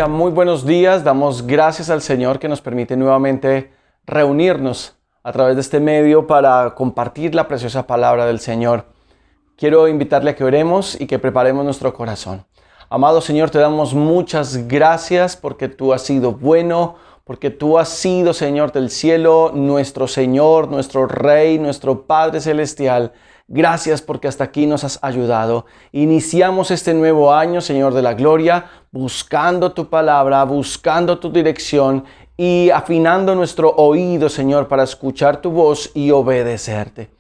iglesia, muy buenos días. Damos gracias al Señor que nos permite nuevamente reunirnos a través de este medio para compartir la preciosa palabra del Señor. Quiero invitarle a que oremos y que preparemos nuestro corazón. Amado Señor, te damos muchas gracias porque tú has sido bueno, porque tú has sido, Señor del cielo, nuestro Señor, nuestro Rey, nuestro Padre Celestial. Gracias porque hasta aquí nos has ayudado. Iniciamos este nuevo año, Señor de la gloria, buscando tu palabra, buscando tu dirección y afinando nuestro oído, Señor, para escuchar tu voz y obedecerte.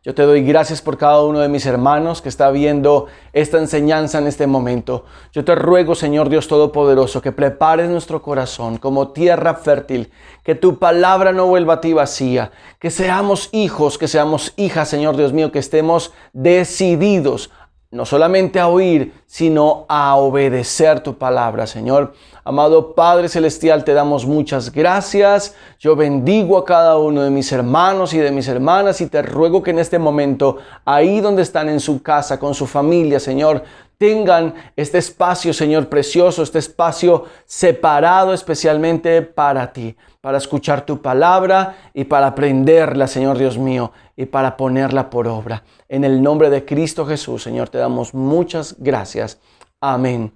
Yo te doy gracias por cada uno de mis hermanos que está viendo esta enseñanza en este momento. Yo te ruego, Señor Dios Todopoderoso, que prepares nuestro corazón como tierra fértil, que tu palabra no vuelva a ti vacía, que seamos hijos, que seamos hijas, Señor Dios mío, que estemos decididos no solamente a oír, sino a obedecer tu palabra, Señor. Amado Padre Celestial, te damos muchas gracias. Yo bendigo a cada uno de mis hermanos y de mis hermanas y te ruego que en este momento, ahí donde están en su casa, con su familia, Señor, tengan este espacio, Señor precioso, este espacio separado especialmente para ti, para escuchar tu palabra y para aprenderla, Señor Dios mío, y para ponerla por obra. En el nombre de Cristo Jesús, Señor, te damos muchas gracias. Amén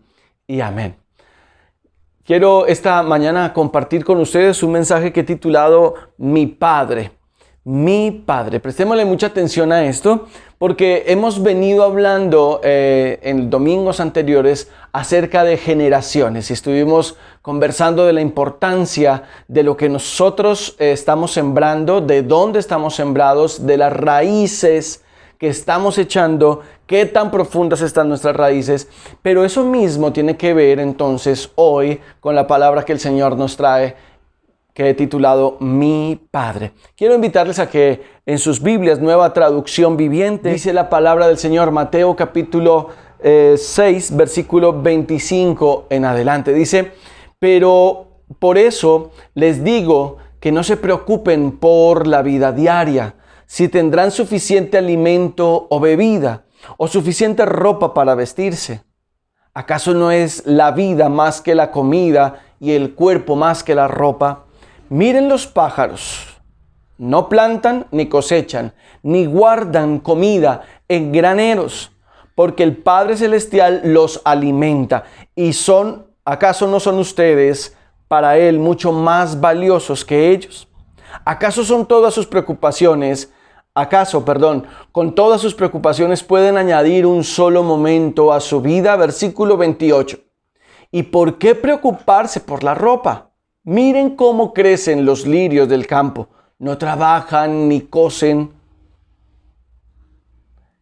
y amén. Quiero esta mañana compartir con ustedes un mensaje que he titulado Mi Padre. Mi Padre. Prestémosle mucha atención a esto porque hemos venido hablando en domingos anteriores acerca de generaciones y estuvimos conversando de la importancia de lo que nosotros estamos sembrando, de dónde estamos sembrados, de las raíces que estamos echando, qué tan profundas están nuestras raíces, pero eso mismo tiene que ver entonces hoy con la palabra que el Señor nos trae, que he titulado Mi Padre. Quiero invitarles a que en sus Biblias, Nueva Traducción Viviente, dice la palabra del Señor, Mateo capítulo 6, versículo 25 en adelante. Dice, pero por eso les digo que no se preocupen por la vida diaria, si tendrán suficiente alimento o bebida, o suficiente ropa para vestirse. ¿Acaso no es la vida más que la comida y el cuerpo más que la ropa? Miren los pájaros, no plantan ni cosechan, ni guardan comida en graneros, porque el Padre Celestial los alimenta. ¿Y acaso no son ustedes para Él mucho más valiosos que ellos? ¿Acaso con todas sus preocupaciones pueden añadir un solo momento a su vida? Versículo 28. ¿Y por qué preocuparse por la ropa? Miren cómo crecen los lirios del campo. No trabajan ni cosen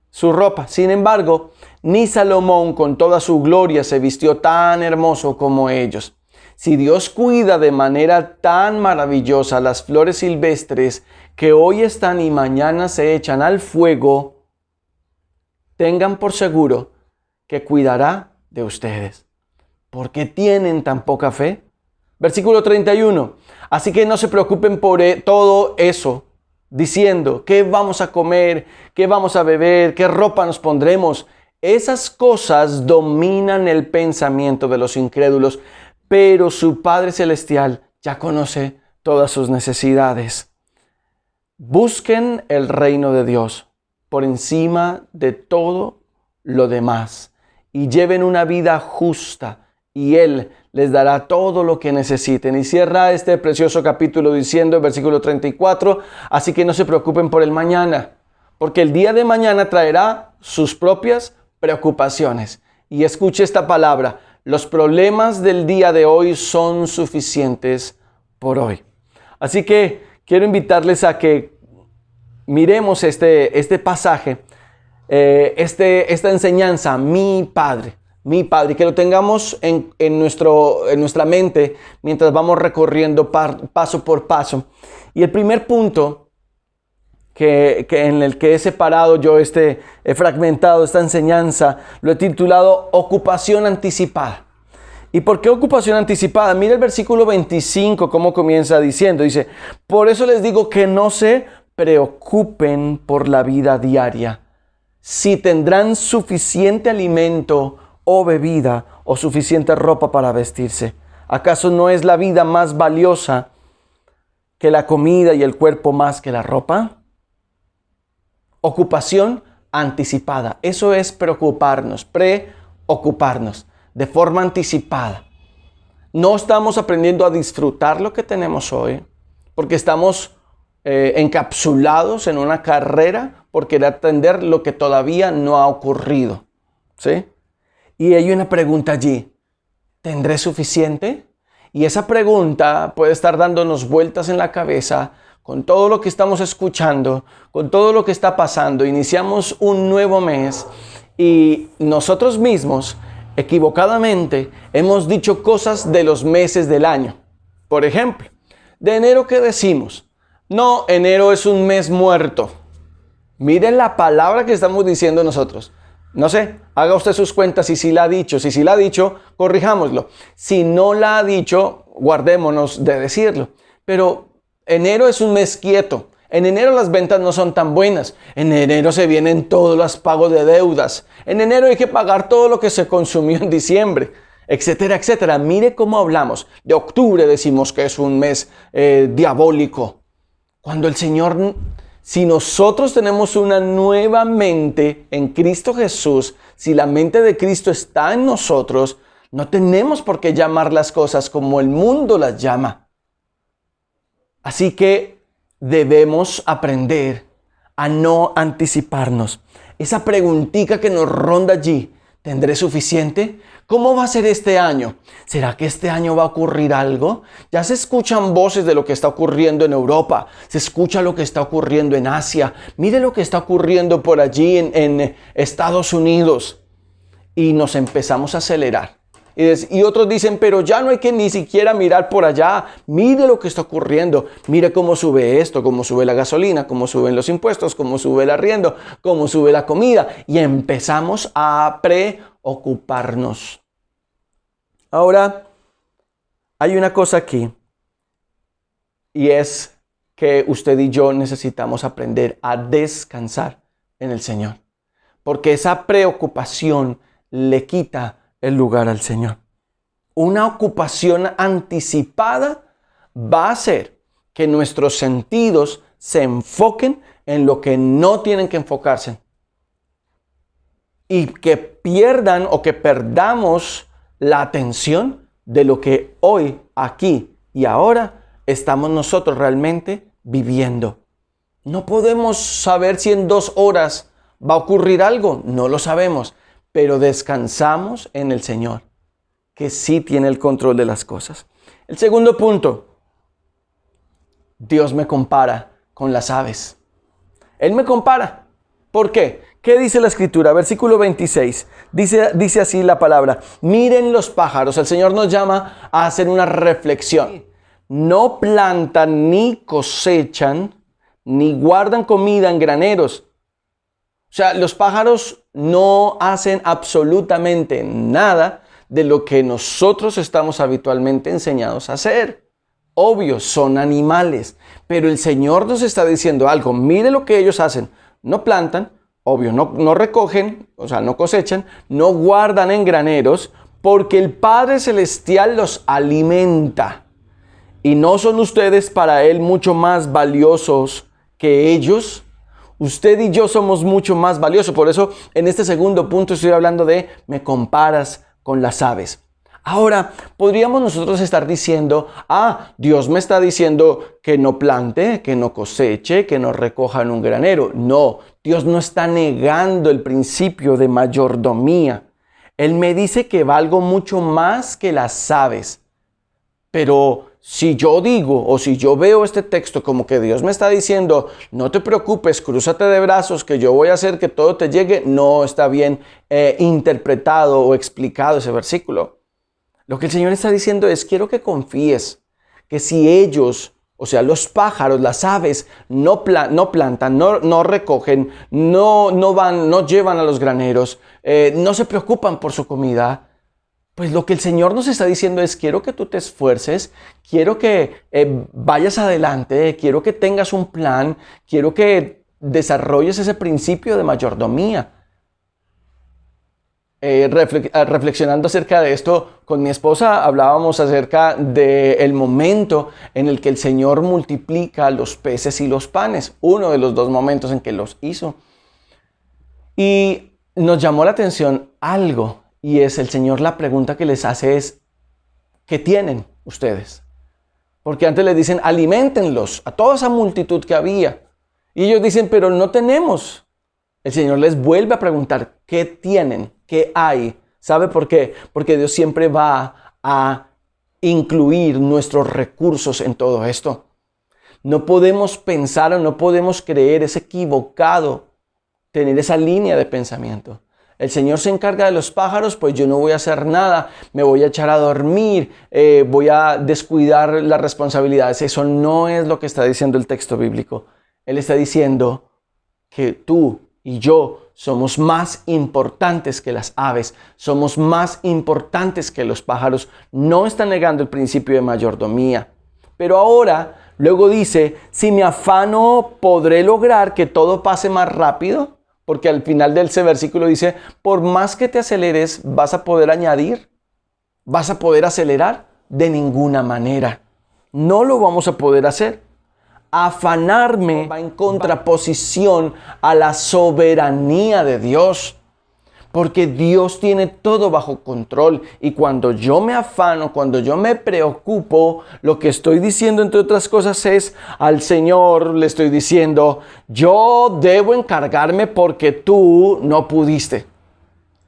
su ropa. Sin embargo, ni Salomón con toda su gloria se vistió tan hermoso como ellos. Si Dios cuida de manera tan maravillosa las flores silvestres que hoy están y mañana se echan al fuego, tengan por seguro que cuidará de ustedes. ¿Por qué tienen tan poca fe? Versículo 31. Así que no se preocupen por todo eso, diciendo, ¿qué vamos a comer? ¿Qué vamos a beber? ¿Qué ropa nos pondremos? Esas cosas dominan el pensamiento de los incrédulos, pero su Padre Celestial ya conoce todas sus necesidades. Busquen el reino de Dios por encima de todo lo demás y lleven una vida justa y Él les dará todo lo que necesiten. Y cierra este precioso capítulo diciendo, versículo 34, así que no se preocupen por el mañana, porque el día de mañana traerá sus propias preocupaciones. Y escuche esta palabra, los problemas del día de hoy son suficientes por hoy. Así que quiero invitarles a que miremos este pasaje, esta enseñanza, Mi Padre, que lo tengamos en nuestra mente mientras vamos recorriendo paso por paso. Y el primer punto en el que he separado yo he fragmentado esta enseñanza, lo he titulado Ocupación Anticipada. ¿Y por qué ocupación anticipada? Mira el versículo 25, cómo comienza diciendo, dice, por eso les digo que no se preocupen por la vida diaria, si tendrán suficiente alimento o bebida o suficiente ropa para vestirse. ¿Acaso no es la vida más valiosa que la comida y el cuerpo más que la ropa? Ocupación anticipada. Eso es preocuparnos, preocuparnos de forma anticipada. No estamos aprendiendo a disfrutar lo que tenemos hoy porque estamos encapsulados en una carrera por querer atender lo que todavía no ha ocurrido. ¿Sí? Y hay una pregunta allí. ¿Tendré suficiente? Y esa pregunta puede estar dándonos vueltas en la cabeza con todo lo que estamos escuchando, con todo lo que está pasando. Iniciamos un nuevo mes y nosotros mismos, equivocadamente, hemos dicho cosas de los meses del año. Por ejemplo, de enero, ¿qué decimos? No, enero es un mes muerto. Miren la palabra que estamos diciendo nosotros. No sé, haga usted sus cuentas si sí la ha dicho. Si sí la ha dicho, corrijámoslo. Si no la ha dicho, guardémonos de decirlo. Pero enero es un mes quieto. En enero las ventas no son tan buenas. En enero se vienen todos los pagos de deudas. En enero hay que pagar todo lo que se consumió en diciembre, etcétera, etcétera. Mire cómo hablamos. De octubre decimos que es un mes diabólico. Cuando el Señor... Si nosotros tenemos una nueva mente en Cristo Jesús, si la mente de Cristo está en nosotros, no tenemos por qué llamar las cosas como el mundo las llama. Así que debemos aprender a no anticiparnos. Esa preguntita que nos ronda allí, ¿tendré suficiente? ¿Cómo va a ser este año? ¿Será que este año va a ocurrir algo? Ya se escuchan voces de lo que está ocurriendo en Europa. Se escucha lo que está ocurriendo en Asia. Mire lo que está ocurriendo por allí en Estados Unidos. Y nos empezamos a acelerar. Y otros dicen, pero ya no hay que ni siquiera mirar por allá. Mire lo que está ocurriendo. Mire cómo sube esto, cómo sube la gasolina, cómo suben los impuestos, cómo sube el arriendo, cómo sube la comida. Y empezamos a preocuparnos. Ahora, hay una cosa aquí. Y es que usted y yo necesitamos aprender a descansar en el Señor. Porque esa preocupación le quita el lugar al Señor. Una ocupación anticipada va a hacer que nuestros sentidos se enfoquen en lo que no tienen que enfocarse. Y que pierdan o que perdamos la atención de lo que hoy, aquí y ahora estamos nosotros realmente viviendo. No podemos saber si en 2 horas va a ocurrir algo, no lo sabemos. Pero descansamos en el Señor, que sí tiene el control de las cosas. El segundo punto, Dios me compara con las aves. Él me compara. ¿Por qué? ¿Qué dice la Escritura? Versículo 26. Dice así la palabra. Miren los pájaros. El Señor nos llama a hacer una reflexión. No plantan ni cosechan, ni guardan comida en graneros. O sea, los pájaros no hacen absolutamente nada de lo que nosotros estamos habitualmente enseñados a hacer. Obvio, son animales, pero el Señor nos está diciendo algo. Mire lo que ellos hacen. No plantan, obvio, no recogen, o sea, no cosechan, no guardan en graneros, porque el Padre Celestial los alimenta. ¿Y no son ustedes para Él mucho más valiosos que ellos? Usted y yo somos mucho más valiosos. Por eso en este segundo punto estoy hablando de me comparas con las aves. Ahora, podríamos nosotros estar diciendo, Dios me está diciendo que no plante, que no coseche, que no recoja en un granero. No, Dios no está negando el principio de mayordomía. Él me dice que valgo mucho más que las aves. Pero si yo digo o si yo veo este texto como que Dios me está diciendo, no te preocupes, crúzate de brazos, que yo voy a hacer que todo te llegue, no está bien interpretado o explicado ese versículo. Lo que el Señor está diciendo es, quiero que confíes que si ellos, o sea, los pájaros, las aves, no plantan, no recogen, no llevan a los graneros, no se preocupan por su comida, pues lo que el Señor nos está diciendo es, quiero que tú te esfuerces, quiero que vayas adelante, quiero que tengas un plan, quiero que desarrolles ese principio de mayordomía. reflexionando acerca de esto con mi esposa, hablábamos acerca del momento en el que el Señor multiplica los peces y los panes, uno de los dos momentos en que los hizo. Y nos llamó la atención algo, y es el Señor, la pregunta que les hace es, ¿qué tienen ustedes? Porque antes les dicen, aliméntenlos a toda esa multitud que había. Y ellos dicen, pero no tenemos. El Señor les vuelve a preguntar, ¿qué tienen? ¿Qué hay? ¿Sabe por qué? Porque Dios siempre va a incluir nuestros recursos en todo esto. No podemos pensar o no podemos creer, es equivocado tener esa línea de pensamiento. El Señor se encarga de los pájaros, pues yo no voy a hacer nada, me voy a echar a dormir, voy a descuidar las responsabilidades. Eso no es lo que está diciendo el texto bíblico. Él está diciendo que tú y yo somos más importantes que las aves, somos más importantes que los pájaros. No está negando el principio de mayordomía. Pero ahora, luego dice, si me afano, ¿podré lograr que todo pase más rápido? Porque al final de ese versículo dice, por más que te aceleres, ¿vas a poder añadir? ¿Vas a poder acelerar? De ninguna manera. No lo vamos a poder hacer. Afanarme va en contraposición a la soberanía de Dios. Porque Dios tiene todo bajo control. Y cuando yo me afano, cuando yo me preocupo, lo que estoy diciendo, entre otras cosas, es al Señor le estoy diciendo, yo debo encargarme porque tú no pudiste.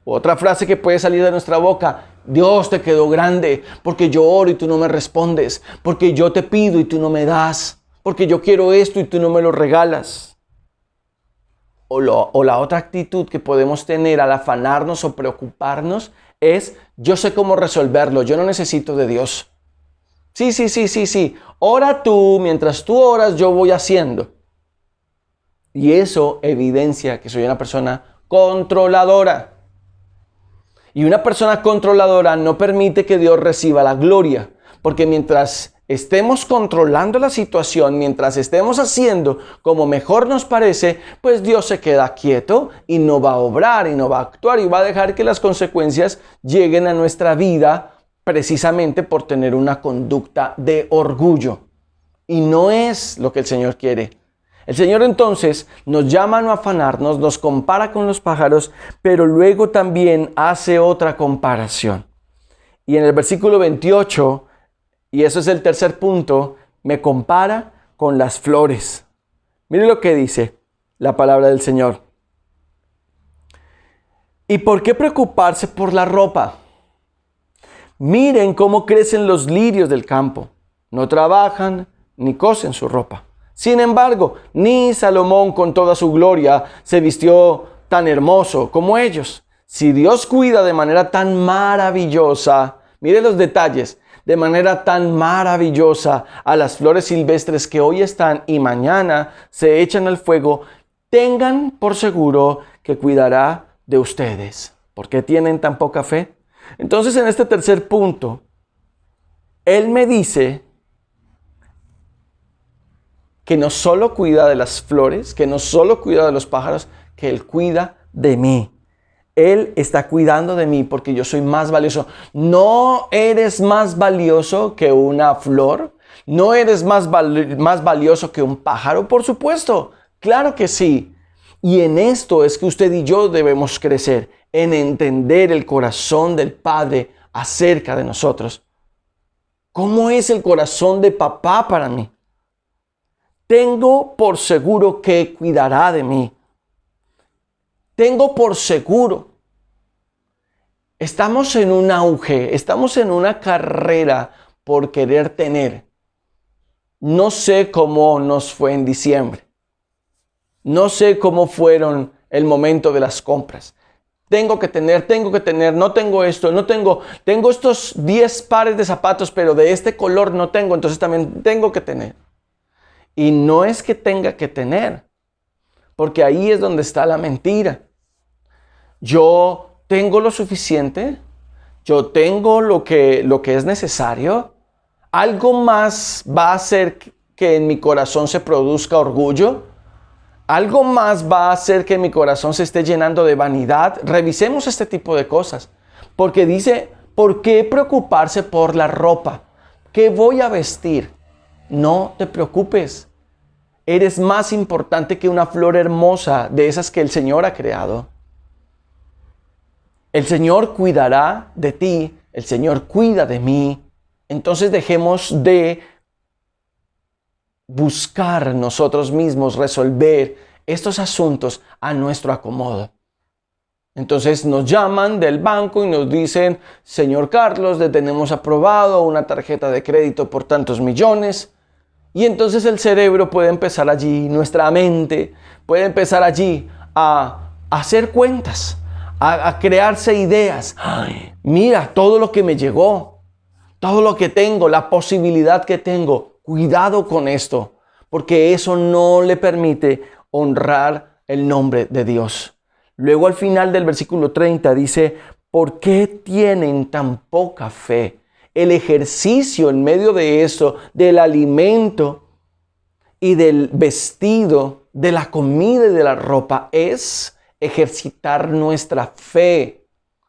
Otra frase que puede salir de nuestra boca, Dios te quedó grande porque yo oro y tú no me respondes, porque yo te pido y tú no me das, porque yo quiero esto y tú no me lo regalas. O la otra actitud que podemos tener al afanarnos o preocuparnos es, yo sé cómo resolverlo, yo no necesito de Dios. Sí. Ora tú, mientras tú oras, yo voy haciendo. Y eso evidencia que soy una persona controladora. Y una persona controladora no permite que Dios reciba la gloria. Porque mientras estemos controlando la situación, mientras estemos haciendo como mejor nos parece, pues Dios se queda quieto y no va a obrar y no va a actuar y va a dejar que las consecuencias lleguen a nuestra vida precisamente por tener una conducta de orgullo. Y no es lo que el Señor quiere. El Señor entonces nos llama a no afanarnos, nos compara con los pájaros, pero luego también hace otra comparación. Y en el versículo 28, y eso es el tercer punto, me compara con las flores. Mire lo que dice la palabra del Señor. ¿Y por qué preocuparse por la ropa? Miren cómo crecen los lirios del campo. No trabajan ni cosen su ropa. Sin embargo, ni Salomón con toda su gloria se vistió tan hermoso como ellos. Si Dios cuida de manera tan maravillosa, mire los detalles, de manera tan maravillosa a las flores silvestres que hoy están y mañana se echan al fuego, tengan por seguro que cuidará de ustedes. ¿Por qué tienen tan poca fe? Entonces, en este tercer punto, Él me dice que no solo cuida de las flores, que no solo cuida de los pájaros, que Él cuida de mí. Él está cuidando de mí porque yo soy más valioso. ¿No eres más valioso que una flor? ¿No eres más valioso que un pájaro? Por supuesto, claro que sí. Y en esto es que usted y yo debemos crecer, en entender el corazón del Padre acerca de nosotros. ¿Cómo es el corazón de papá para mí? Tengo por seguro que cuidará de mí. Tengo por seguro. Estamos en un auge, estamos en una carrera por querer tener. No sé cómo nos fue en diciembre. No sé cómo fueron el momento de las compras. Tengo que tener, no tengo esto, tengo estos 10 pares de zapatos, pero de este color no tengo, entonces también tengo que tener. Y no es que tenga que tener, porque ahí es donde está la mentira. Yo tengo lo suficiente, yo tengo lo que es necesario. Algo más va a hacer que en mi corazón se produzca orgullo. algo más va a hacer que mi corazón se esté llenando de vanidad. Revisemos este tipo de cosas. Porque dice, ¿por qué preocuparse por la ropa? ¿Qué voy a vestir? No te preocupes. Eres más importante que una flor hermosa de esas que el Señor ha creado. El Señor cuidará de ti. El Señor cuida de mí. Entonces dejemos de buscar nosotros mismos resolver estos asuntos a nuestro acomodo. Entonces nos llaman del banco y nos dicen, señor Carlos, le tenemos aprobado una tarjeta de crédito por tantos millones. Y entonces el cerebro puede empezar allí, nuestra mente puede empezar allí a hacer cuentas, a crearse ideas. Ay, mira todo lo que me llegó, todo lo que tengo, la posibilidad que tengo. Cuidado con esto, porque eso no le permite honrar el nombre de Dios. Luego al final del versículo 30 dice, ¿por qué tienen tan poca fe? El ejercicio en medio de eso, del alimento y del vestido, de la comida y de la ropa, es ejercitar nuestra fe.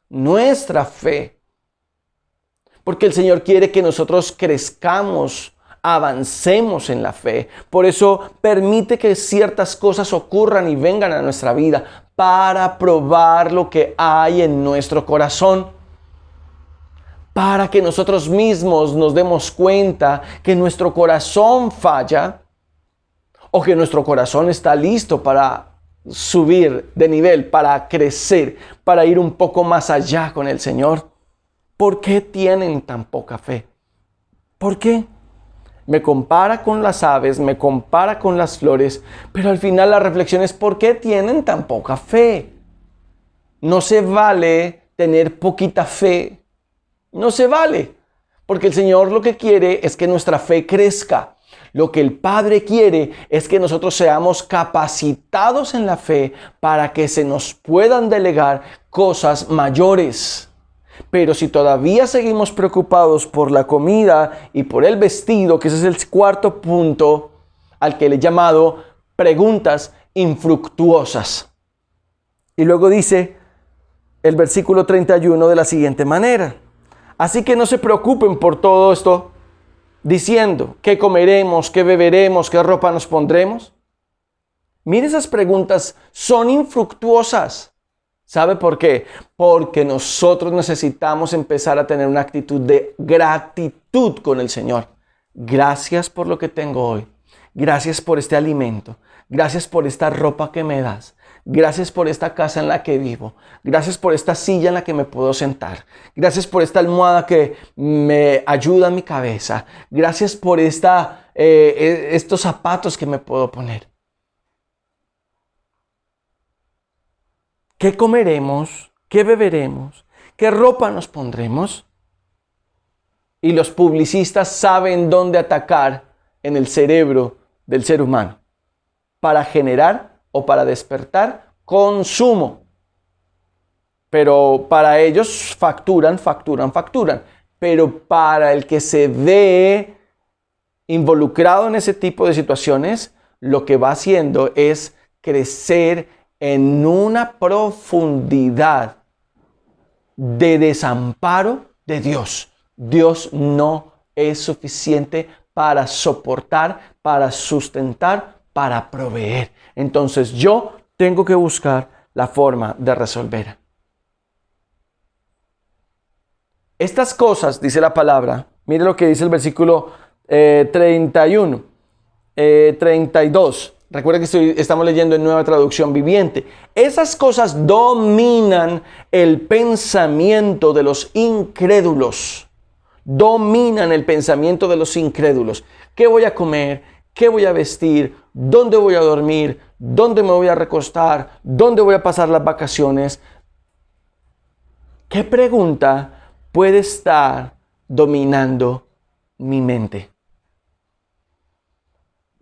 Nuestra fe. Porque el Señor quiere que nosotros crezcamos, avancemos en la fe. Por eso permite que ciertas cosas ocurran y vengan a nuestra vida para probar lo que hay en nuestro corazón. Para que nosotros mismos nos demos cuenta que nuestro corazón falla o que nuestro corazón está listo para subir de nivel, para crecer, para ir un poco más allá con el Señor. ¿Por qué tienen tan poca fe? ¿Por qué? Me compara con las aves, me compara con las flores, pero al final la reflexión es ¿por qué tienen tan poca fe? No se vale tener poquita fe. No se vale. Porque el Señor lo que quiere es que nuestra fe crezca. Lo que el Padre quiere es que nosotros seamos capacitados en la fe para que se nos puedan delegar cosas mayores. Pero si todavía seguimos preocupados por la comida y por el vestido, que ese es el cuarto punto al que le he llamado preguntas infructuosas. Y luego dice el versículo 31 de la siguiente manera. Así que no se preocupen por todo esto, diciendo, ¿qué comeremos, qué beberemos, qué ropa nos pondremos? Mire, esas preguntas son infructuosas. ¿Sabe por qué? Porque nosotros necesitamos empezar a tener una actitud de gratitud con el Señor. Gracias por lo que tengo hoy. Gracias por este alimento. Gracias por esta ropa que me das. Gracias por esta casa en la que vivo. Gracias por esta silla en la que me puedo sentar. Gracias por esta almohada que me ayuda a mi cabeza. Gracias por estos zapatos que me puedo poner. ¿Qué comeremos? ¿Qué beberemos? ¿Qué ropa nos pondremos? Y los publicistas saben dónde atacar en el cerebro del ser humano para generar o para despertar consumo. Pero para ellos facturan. Pero para el que se ve involucrado en ese tipo de situaciones, lo que va haciendo es crecer en una profundidad de desamparo de Dios. Dios no es suficiente para soportar, para sustentar, para proveer. Entonces yo tengo que buscar la forma de resolver. Estas cosas, dice la palabra, mire lo que dice el versículo 32. Recuerda que estamos leyendo en Nueva Traducción Viviente. Esas cosas dominan el pensamiento de los incrédulos. Dominan el pensamiento de los incrédulos. ¿Qué voy a comer? ¿Qué voy a vestir? ¿Dónde voy a dormir? ¿Dónde me voy a recostar? ¿Dónde voy a pasar las vacaciones? ¿Qué pregunta puede estar dominando mi mente?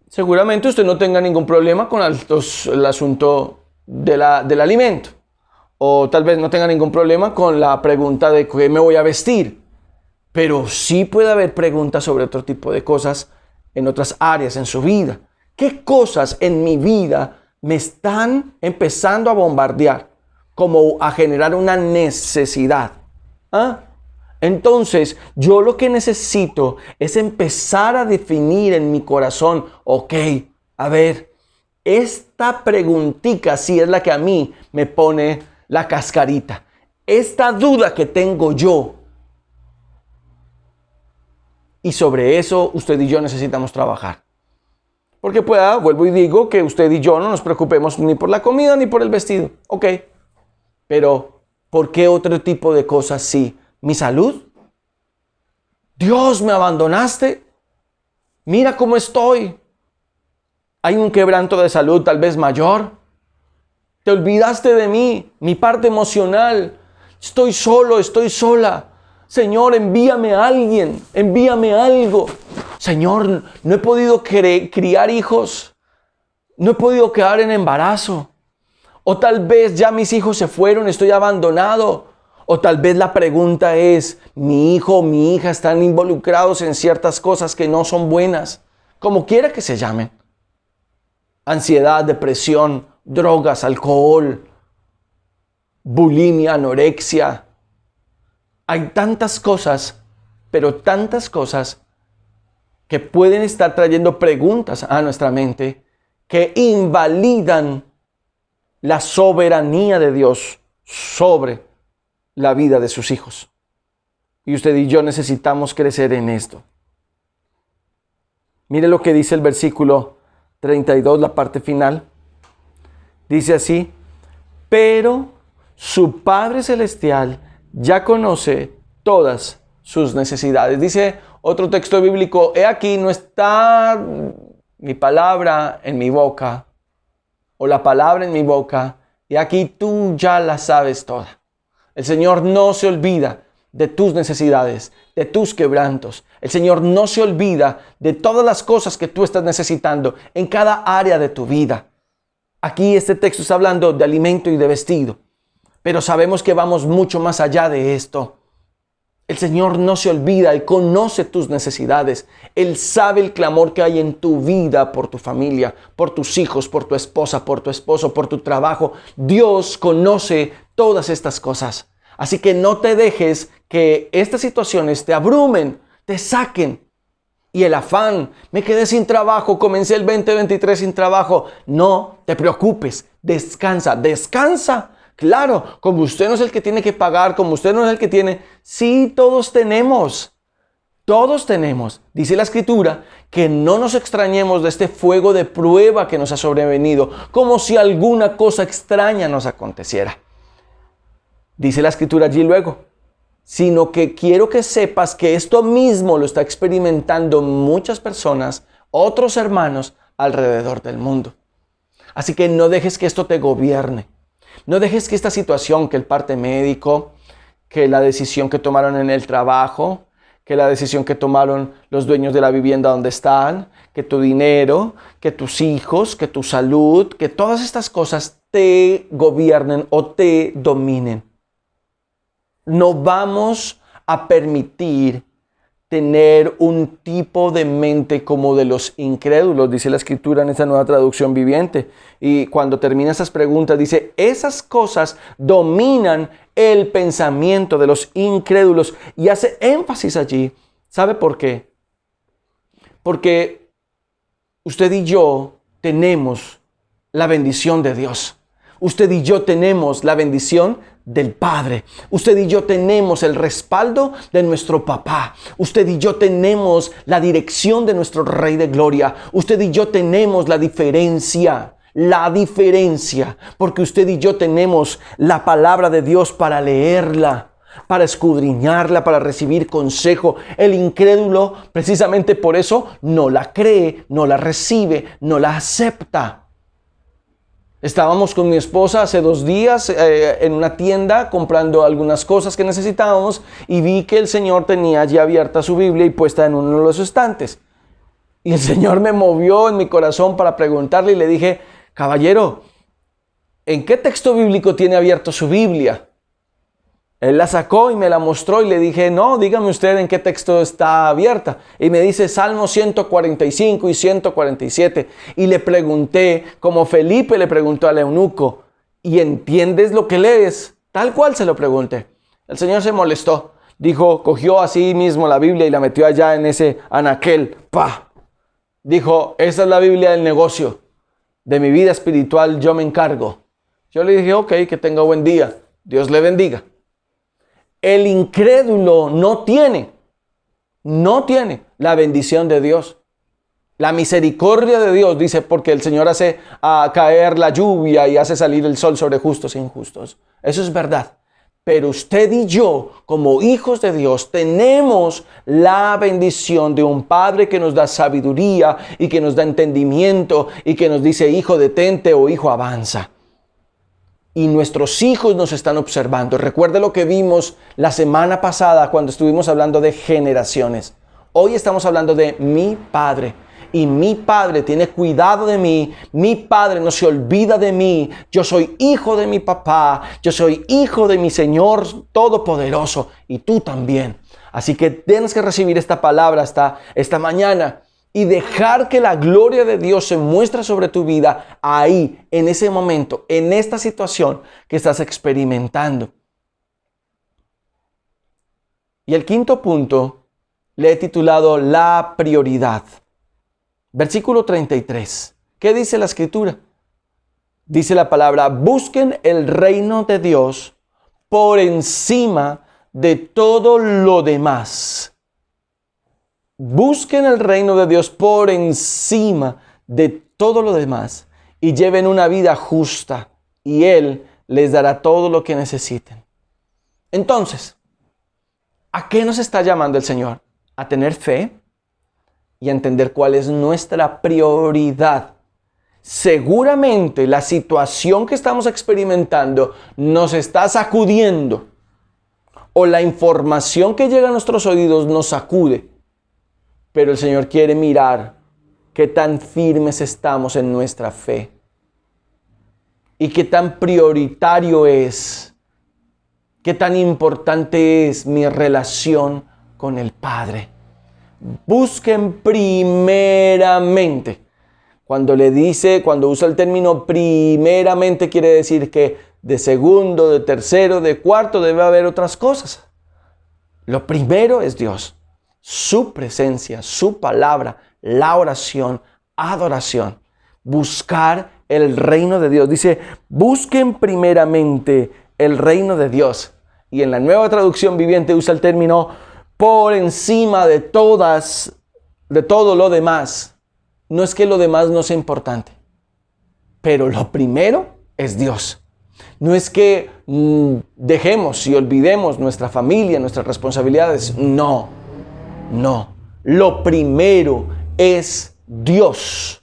Seguramente usted no tenga ningún problema con el asunto del alimento. O tal vez no tenga ningún problema con la pregunta de qué me voy a vestir. Pero sí puede haber preguntas sobre otro tipo de cosas en otras áreas en su vida. ¿Qué cosas en mi vida me están empezando a bombardear, como a generar una necesidad. ¿Ah? Entonces, yo lo que necesito es empezar a definir en mi corazón, ok, a ver, esta preguntita sí es la que a mí me pone la cascarita. Esta duda que tengo yo. Y sobre eso usted y yo necesitamos trabajar. Porque vuelvo y digo que usted y yo no nos preocupemos ni por la comida ni por el vestido. Ok. Pero, ¿por qué otro tipo de cosas sí? ¿Mi salud? Dios, me abandonaste. Mira cómo estoy. Hay un quebranto de salud tal vez mayor. Te olvidaste de mí, mi parte emocional. Estoy solo, estoy sola. Señor, envíame a alguien, envíame algo. Señor, no he podido criar hijos. No he podido quedar en embarazo. O tal vez ya mis hijos se fueron, estoy abandonado. O tal vez la pregunta es, mi hijo o mi hija están involucrados en ciertas cosas que no son buenas. Como quiera que se llamen. Ansiedad, depresión, drogas, alcohol, bulimia, anorexia. Hay tantas cosas, pero tantas cosas que pueden estar trayendo preguntas a nuestra mente que invalidan la soberanía de Dios sobre la vida de sus hijos. Y usted y yo necesitamos crecer en esto. Mire lo que dice el versículo 32, la parte final. Dice así, pero su Padre Celestial ya conoce todas sus necesidades. Dice otro texto bíblico, he aquí, no está mi palabra en mi boca, o la palabra en mi boca, y aquí tú ya la sabes toda. El Señor no se olvida de tus necesidades, de tus quebrantos. El Señor no se olvida de todas las cosas que tú estás necesitando en cada área de tu vida. Aquí este texto está hablando de alimento y de vestido, pero sabemos que vamos mucho más allá de esto. El Señor no se olvida, Él conoce tus necesidades. Él sabe el clamor que hay en tu vida por tu familia, por tus hijos, por tu esposa, por tu esposo, por tu trabajo. Dios conoce todas estas cosas. Así que no te dejes que estas situaciones te abrumen, te saquen. Y el afán, me quedé sin trabajo, comencé el 2023 sin trabajo. No te preocupes, descansa, descansa. Claro, como usted no es el que tiene que pagar, como usted no es el que tiene, sí, todos tenemos. Todos tenemos. Dice la Escritura que no nos extrañemos de este fuego de prueba que nos ha sobrevenido, como si alguna cosa extraña nos aconteciera. Dice la Escritura allí luego, sino que quiero que sepas que esto mismo lo está experimentando muchas personas, otros hermanos alrededor del mundo. Así que no dejes que esto te gobierne. No dejes que esta situación, que el parte médico, que la decisión que tomaron en el trabajo, que la decisión que tomaron los dueños de la vivienda donde están, que tu dinero, que tus hijos, que tu salud, que todas estas cosas te gobiernen o te dominen. No vamos a permitir tener un tipo de mente como de los incrédulos, dice la Escritura en esta Nueva Traducción Viviente. Y cuando termina esas preguntas, dice, esas cosas dominan el pensamiento de los incrédulos. Y hace énfasis allí. ¿Sabe por qué? Porque usted y yo tenemos la bendición de Dios. Usted y yo tenemos la bendición del Padre. Usted y yo tenemos el respaldo de nuestro papá. Usted y yo tenemos la dirección de nuestro Rey de Gloria. Usted y yo tenemos la diferencia, porque usted y yo tenemos la palabra de Dios para leerla, para escudriñarla, para recibir consejo. El incrédulo, precisamente por eso, no la cree, no la recibe, no la acepta. Estábamos con mi esposa hace 2 días en una tienda comprando algunas cosas que necesitábamos y vi que el Señor tenía allí abierta su Biblia y puesta en uno de los estantes. Y el Señor me movió en mi corazón para preguntarle y le dije, caballero, ¿en qué texto bíblico tiene abierto su Biblia? Él la sacó y me la mostró y le dije, no, dígame usted en qué texto está abierta. Y me dice Salmo 145 y 147. Y le pregunté, como Felipe le preguntó al eunuco, ¿y entiendes lo que lees? Tal cual se lo pregunté. El Señor se molestó. Dijo, cogió así mismo la Biblia y la metió allá en ese anaquel. ¡Pah! Dijo, esa es la Biblia del negocio. De mi vida espiritual yo me encargo. Yo le dije, ok, que tenga buen día. Dios le bendiga. El incrédulo no tiene la bendición de Dios. La misericordia de Dios, dice, porque el Señor hace caer la lluvia y hace salir el sol sobre justos e injustos. Eso es verdad. Pero usted y yo, como hijos de Dios, tenemos la bendición de un Padre que nos da sabiduría y que nos da entendimiento y que nos dice, hijo, detente o hijo, avanza. Y nuestros hijos nos están observando. Recuerde lo que vimos la semana pasada cuando estuvimos hablando de generaciones. Hoy estamos hablando de mi Padre. Y mi Padre tiene cuidado de mí. Mi Padre no se olvida de mí. Yo soy hijo de mi papá. Yo soy hijo de mi Señor Todopoderoso. Y tú también. Así que tienes que recibir esta palabra esta mañana. Y dejar que la gloria de Dios se muestre sobre tu vida ahí, en ese momento, en esta situación que estás experimentando. Y el quinto punto le he titulado la prioridad. Versículo 33. ¿Qué dice la Escritura? Dice la palabra, busquen el reino de Dios por encima de todo lo demás. Busquen el reino de Dios por encima de todo lo demás y lleven una vida justa y Él les dará todo lo que necesiten. Entonces, ¿a qué nos está llamando el Señor? A tener fe y a entender cuál es nuestra prioridad. Seguramente la situación que estamos experimentando nos está sacudiendo o la información que llega a nuestros oídos nos sacude. Pero el Señor quiere mirar qué tan firmes estamos en nuestra fe y qué tan prioritario es, qué tan importante es mi relación con el Padre. Busquen primeramente. Cuando usa el término primeramente, quiere decir que de segundo, de tercero, de cuarto debe haber otras cosas. Lo primero es Dios. Su presencia, su palabra, la oración, adoración. Buscar el reino de Dios. Dice, busquen primeramente el reino de Dios. Y en la Nueva Traducción Viviente usa el término por encima de todo lo demás. No es que lo demás no sea importante, pero lo primero es Dios. No es que dejemos y olvidemos nuestra familia, nuestras responsabilidades. No. Lo primero es Dios.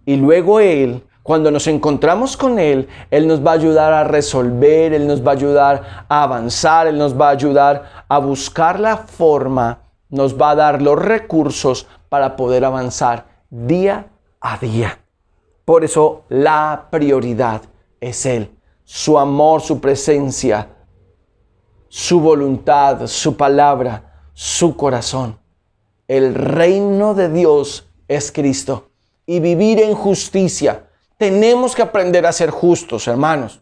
Y luego Él, cuando nos encontramos con Él, Él nos va a ayudar a resolver, Él nos va a ayudar a avanzar, Él nos va a ayudar a buscar la forma, nos va a dar los recursos para poder avanzar día a día. Por eso la prioridad es Él, su amor, su presencia, su voluntad, su palabra, su corazón. El reino de Dios es Cristo y vivir en justicia. Tenemos que aprender a ser justos, hermanos.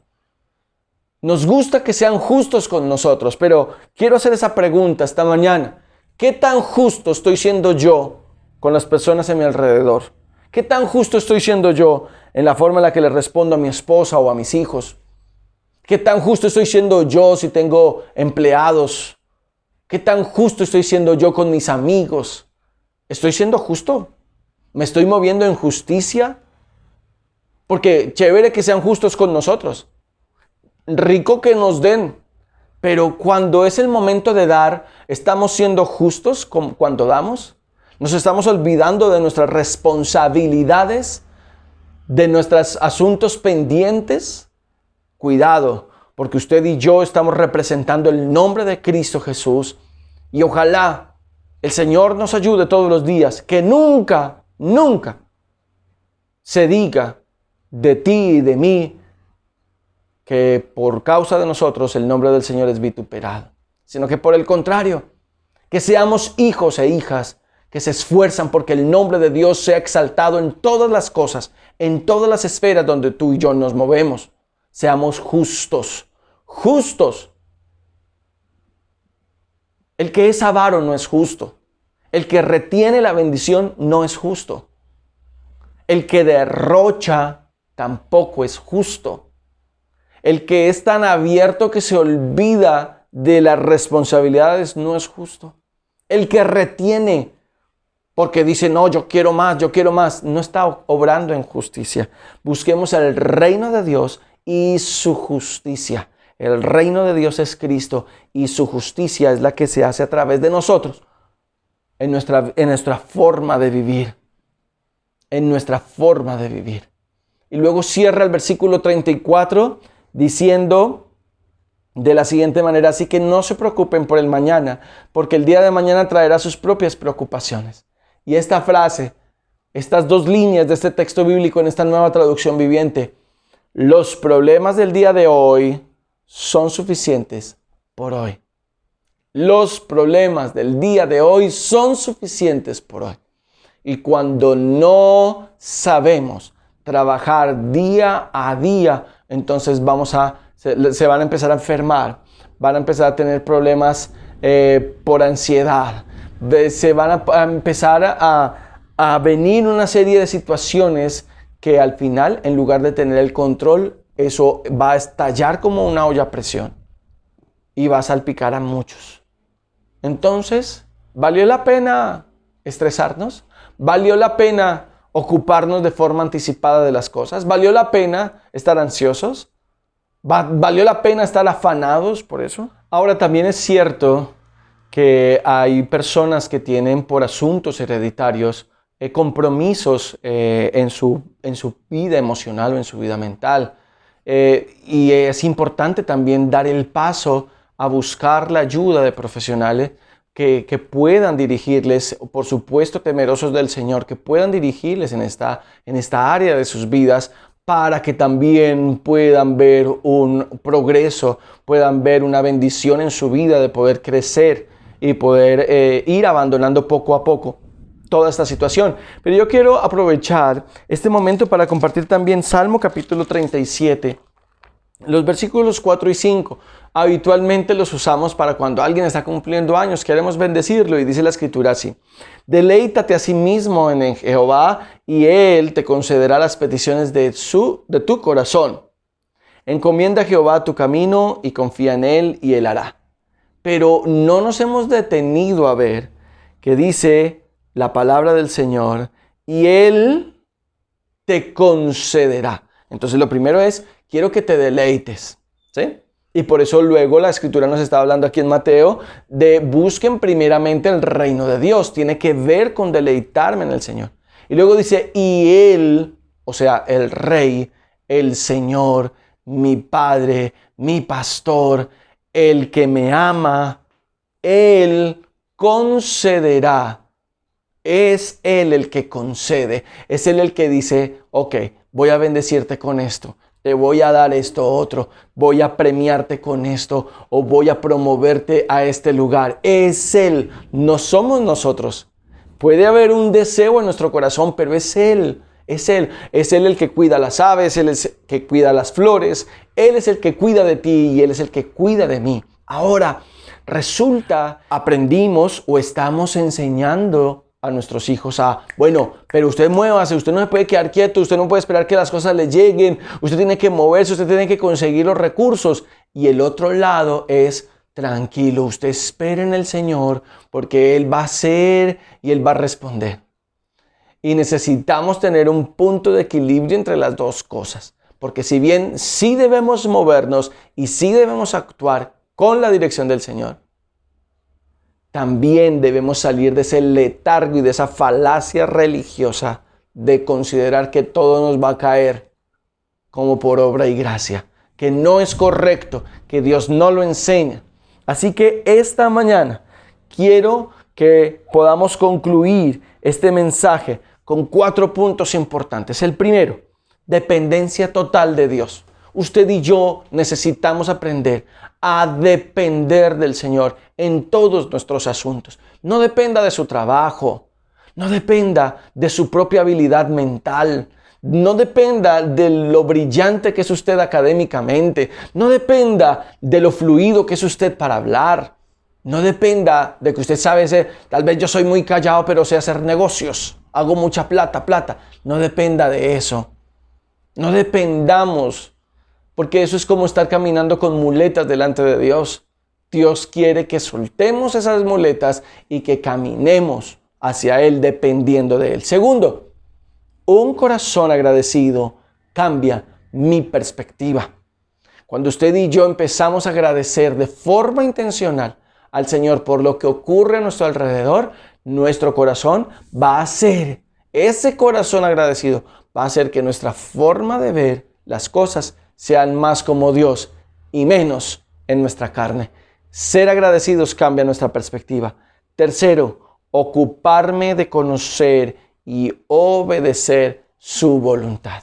Nos gusta que sean justos con nosotros, pero quiero hacer esa pregunta esta mañana. ¿Qué tan justo estoy siendo yo con las personas a mi alrededor? ¿Qué tan justo estoy siendo yo en la forma en la que le respondo a mi esposa o a mis hijos? ¿Qué tan justo estoy siendo yo si tengo empleados? ¿Qué tan justo estoy siendo yo con mis amigos? ¿Estoy siendo justo? ¿Me estoy moviendo en justicia? Porque chévere que sean justos con nosotros. Rico que nos den. Pero cuando es el momento de dar, ¿estamos siendo justos cuando damos? ¿Nos estamos olvidando de nuestras responsabilidades? ¿De nuestros asuntos pendientes? Cuidado, porque usted y yo estamos representando el nombre de Cristo Jesús. Y ojalá el Señor nos ayude todos los días, que nunca se diga de ti y de mí que por causa de nosotros el nombre del Señor es vituperado, sino que por el contrario, que seamos hijos e hijas que se esfuerzan porque el nombre de Dios sea exaltado en todas las cosas, en todas las esferas donde tú y yo nos movemos. Seamos justos, justos. El que es avaro no es justo. El que retiene la bendición no es justo. El que derrocha tampoco es justo. El que es tan abierto que se olvida de las responsabilidades no es justo. El que retiene porque dice, no, yo quiero más, no está obrando en justicia. Busquemos el reino de Dios y su justicia. El reino de Dios es Cristo y su justicia es la que se hace a través de nosotros, en nuestra forma de vivir. En nuestra forma de vivir. Y luego cierra el versículo 34 diciendo de la siguiente manera, así que no se preocupen por el mañana, porque el día de mañana traerá sus propias preocupaciones. Y esta frase, estas dos líneas de este texto bíblico en esta nueva traducción viviente, los problemas del día de hoy son suficientes por hoy. Los problemas del día de hoy son suficientes por hoy. Y cuando no sabemos trabajar día a día, entonces se van a empezar a enfermar, van a empezar a tener problemas por ansiedad, se van a empezar a venir una serie de situaciones que al final, en lugar de tener el control, eso va a estallar como una olla a presión y va a salpicar a muchos. Entonces, ¿valió la pena estresarnos? ¿Valió la pena ocuparnos de forma anticipada de las cosas? ¿Valió la pena estar ansiosos? ¿Valió la pena estar afanados por eso? Ahora, también es cierto que hay personas que tienen por asuntos hereditarios compromisos en su vida emocional o en su vida mental. Y es importante también dar el paso a buscar la ayuda de profesionales que puedan dirigirles, por supuesto temerosos del Señor, que puedan dirigirles en esta área de sus vidas para que también puedan ver un progreso, puedan ver una bendición en su vida de poder crecer y poder ir abandonando poco a poco toda esta situación. Pero yo quiero aprovechar este momento para compartir también Salmo capítulo 37, los versículos 4 y 5. Habitualmente los usamos para cuando alguien está cumpliendo años, queremos bendecirlo, y dice la Escritura así: deleítate a sí mismo en Jehová y Él te concederá las peticiones de tu corazón. Encomienda a Jehová tu camino y confía en Él y Él hará. Pero no nos hemos detenido a ver que dice la palabra del Señor y Él te concederá. Entonces lo primero es, quiero que te deleites, ¿sí? Y por eso luego la Escritura nos está hablando aquí en Mateo de busquen primeramente el reino de Dios. Tiene que ver con deleitarme en el Señor. Y luego dice, y Él, o sea, el Rey, el Señor, mi Padre, mi Pastor, el que me ama, Él concederá. Es Él el que concede. Es Él el que dice, ok, voy a bendecirte con esto. Te voy a dar esto otro, voy a premiarte con esto o voy a promoverte a este lugar. Es Él, no somos nosotros. Puede haber un deseo en nuestro corazón, pero es Él, es Él. Es Él el que cuida las aves, Él es el que cuida las flores, Él es el que cuida de ti y Él es el que cuida de mí. Ahora, resulta, aprendimos o estamos enseñando a nuestros hijos bueno, pero usted muévase, usted no se puede quedar quieto, usted no puede esperar que las cosas le lleguen, usted tiene que moverse, usted tiene que conseguir los recursos. Y el otro lado es, tranquilo, usted espere en el Señor porque Él va a hacer y Él va a responder. Y necesitamos tener un punto de equilibrio entre las dos cosas, porque si bien sí debemos movernos y sí debemos actuar con la dirección del Señor, también debemos salir de ese letargo y de esa falacia religiosa de considerar que todo nos va a caer como por obra y gracia, que no es correcto, que Dios no lo enseña. Así que esta mañana quiero que podamos concluir este mensaje con 4 puntos importantes. El primero, dependencia total de Dios. Usted y yo necesitamos aprender a depender del Señor en todos nuestros asuntos. No dependa de su trabajo, no dependa de su propia habilidad mental, no dependa de lo brillante que es usted académicamente, no dependa de lo fluido que es usted para hablar, no dependa de que usted sabe ser, tal vez yo soy muy callado pero sé hacer negocios, hago mucha plata. No dependa de eso. No dependamos, porque eso es como estar caminando con muletas delante de Dios. Dios quiere que soltemos esas muletas y que caminemos hacia Él dependiendo de Él. Segundo, un corazón agradecido cambia mi perspectiva. Cuando usted y yo empezamos a agradecer de forma intencional al Señor por lo que ocurre a nuestro alrededor, nuestro corazón va a ser, ese corazón agradecido va a hacer que nuestra forma de ver las cosas sean más como Dios y menos en nuestra carne. Ser agradecidos cambia nuestra perspectiva. Tercero, ocuparme de conocer y obedecer su voluntad.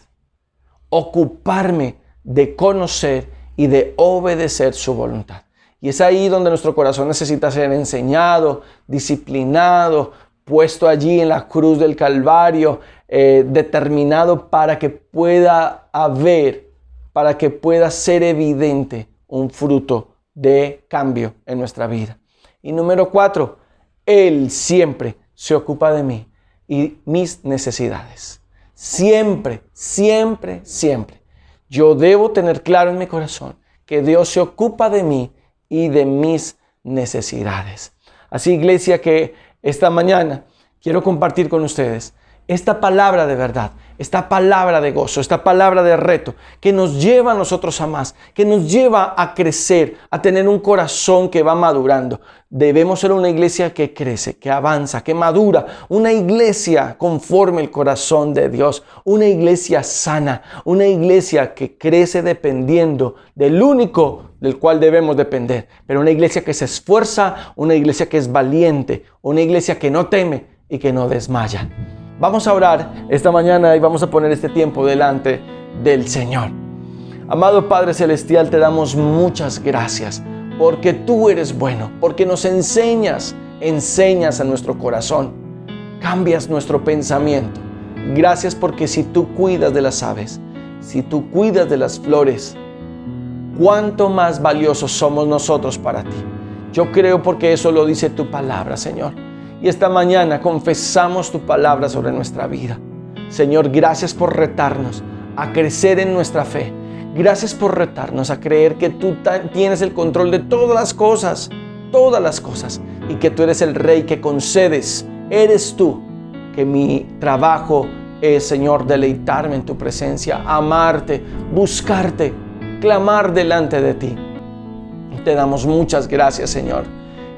Ocuparme de conocer y de obedecer su voluntad. Y es ahí donde nuestro corazón necesita ser enseñado, disciplinado, puesto allí en la cruz del Calvario, determinado para que pueda haber, para que pueda ser evidente un fruto de cambio en nuestra vida. Y número 4, Él siempre se ocupa de mí y mis necesidades. Siempre. Yo debo tener claro en mi corazón que Dios se ocupa de mí y de mis necesidades. Así, iglesia, que esta mañana quiero compartir con ustedes esta palabra de verdad, esta palabra de gozo, esta palabra de reto que nos lleva a nosotros a más, que nos lleva a crecer, a tener un corazón que va madurando. Debemos ser una iglesia que crece, que avanza, que madura, una iglesia conforme el corazón de Dios, una iglesia sana, una iglesia que crece dependiendo del único del cual debemos depender, pero una iglesia que se esfuerza, una iglesia que es valiente, una iglesia que no teme y que no desmaya. Vamos a orar esta mañana y vamos a poner este tiempo delante del Señor. Amado Padre Celestial, te damos muchas gracias porque tú eres bueno, porque nos enseñas a nuestro corazón, cambias nuestro pensamiento. Gracias porque si tú cuidas de las aves, si tú cuidas de las flores, cuánto más valiosos somos nosotros para ti. Yo creo porque eso lo dice tu palabra, Señor. Y esta mañana confesamos tu palabra sobre nuestra vida. Señor, gracias por retarnos a crecer en nuestra fe. Gracias por retarnos a creer que tú tienes el control de todas las cosas, y que tú eres el Rey que concedes. Eres tú, que mi trabajo es, Señor, deleitarme en tu presencia, amarte, buscarte, clamar delante de ti. Te damos muchas gracias, Señor.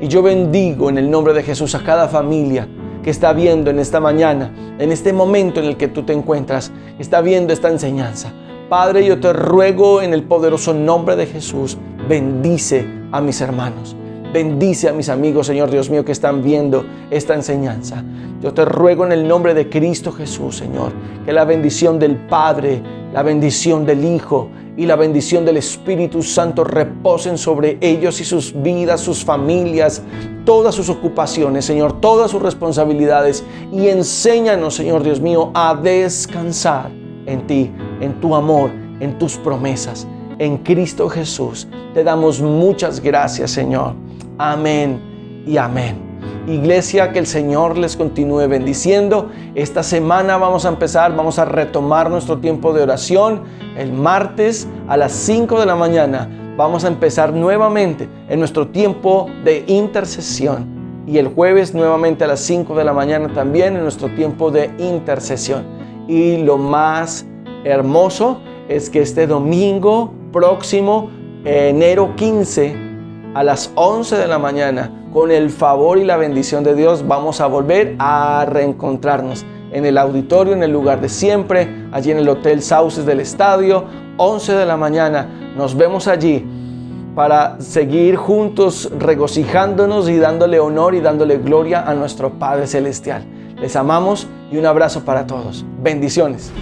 Y yo bendigo en el nombre de Jesús a cada familia que está viendo en esta mañana, en este momento en el que tú te encuentras, está viendo esta enseñanza. Padre, yo te ruego en el poderoso nombre de Jesús, bendice a mis hermanos, bendice a mis amigos, Señor Dios mío, que están viendo esta enseñanza. Yo te ruego en el nombre de Cristo Jesús, Señor, que la bendición del Padre, la bendición del Hijo y la bendición del Espíritu Santo reposen sobre ellos y sus vidas, sus familias, todas sus ocupaciones, Señor, todas sus responsabilidades. Y enséñanos, Señor Dios mío, a descansar en ti, en tu amor, en tus promesas. En Cristo Jesús te damos muchas gracias, Señor. Amén y amén. Iglesia, que el Señor les continúe bendiciendo. Esta semana vamos a retomar nuestro tiempo de oración. El martes a las 5 de la mañana vamos a empezar nuevamente en nuestro tiempo de intercesión. Y el jueves nuevamente a las 5 de la mañana también en nuestro tiempo de intercesión. Y lo más hermoso es que este domingo próximo, enero 15, a las 11 de la mañana, con el favor y la bendición de Dios, vamos a volver a reencontrarnos en el auditorio, en el lugar de siempre, allí en el Hotel Sauces del Estadio, 11 de la mañana. Nos vemos allí para seguir juntos regocijándonos y dándole honor y dándole gloria a nuestro Padre Celestial. Les amamos y un abrazo para todos. Bendiciones.